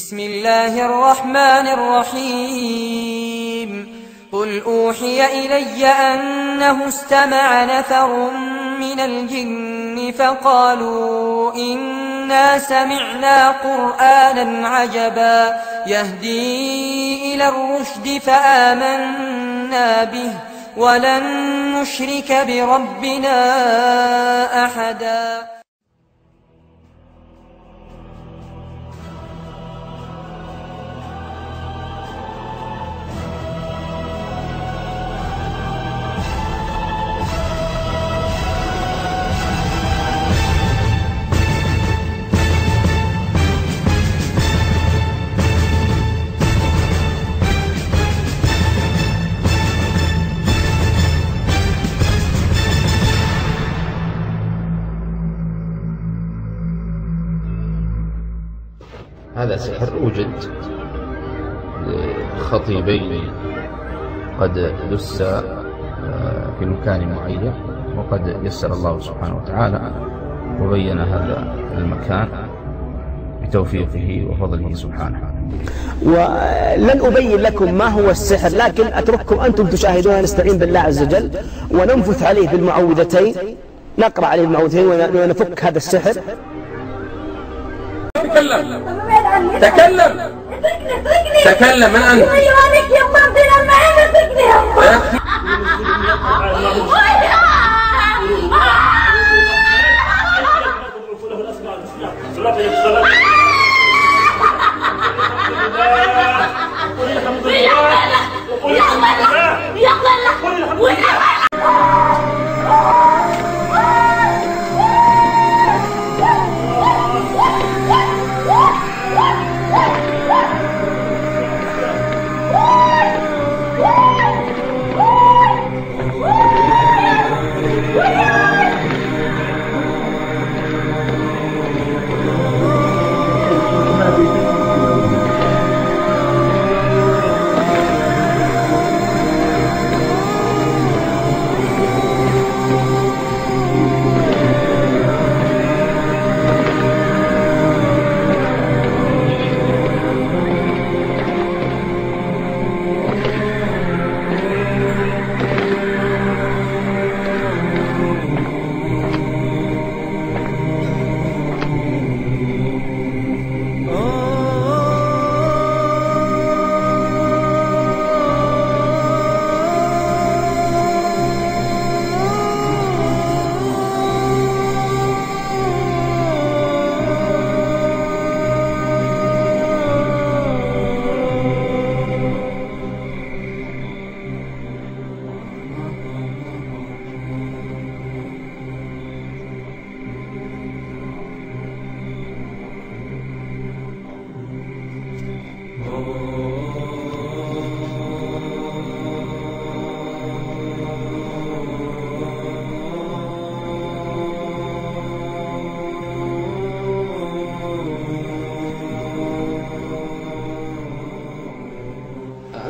بسم الله الرحمن الرحيم قل أوحي إلي أنه استمع نفر من الجن فقالوا إنا سمعنا قرآنا عجبا يهدي إلى الرشد فآمنا به ولن نشرك بربنا أحدا. هذا سحر وجد لخطيبين قد دس في مكان معين، وقد يسر الله سبحانه وتعالى وبين هذا المكان بتوفيقه وفضله سبحانه. ولن أبين لكم ما هو السحر، لكن أترككم أنتم تشاهدون. نستعين بالله عز وجل وننفث عليه بالمعوذتين، نقرأ عليه المعوذتين ونفك هذا السحر. تكلم تكلم تكلم. من أنت؟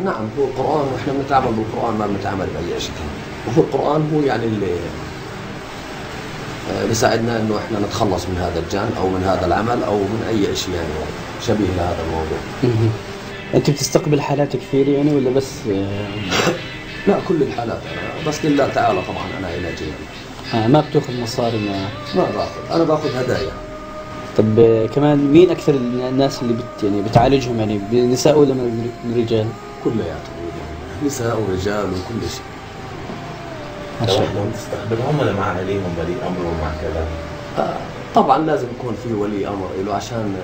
نعم، هو القرآن، واحنا بنتعامل بالقرآن ما بنتعامل بأي شيء. وهو القرآن هو يعني اللي بيساعدنا انه احنا نتخلص من هذا الجان او من هذا العمل او من اي شيء يعني شبيه لهذا الموضوع. انت بتستقبل حالات كثير يعني ولا بس؟ لا، كل الحالات انا بس لله تعالى طبعا انا علاجي. ما بتاخذ مصاري؟ ما باخذ، انا باخذ هدايا. طب كمان مين اكثر الناس اللي يعني بتعالجهم، يعني نساء ولا من رجال؟ كلياتهم، نساء ورجال وكل شيء. ما شاء الله. تستخدمهم ولا مع اهاليهم ولي امر ومع كذا؟ طبعا لازم يكون في ولي امر له عشان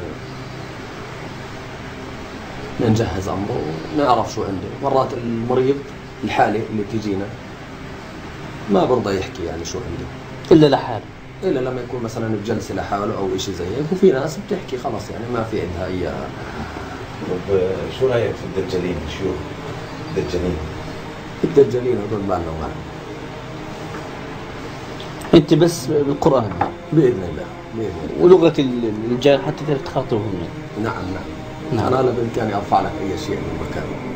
نجهز امره ونعرف شو عنده. مرات المريض الحالة اللي تجينا ما برضى يحكي يعني شو عنده الا لحاله، الا لما يكون مثلا بجلسه لحاله او شيء زي هيك، وفي ناس بتحكي خلص يعني ما في عندها اي. طب شو رايك في الدجالين؟ شو الدجالين؟ الدجالين هذول بالنا ومعنا. انت بس بالقرآن باذن الله، باذن الله. ولغة الرجال حتى تخاطبهم. نعم. انا بامكاني ارفع لك اي شيء من مكانه.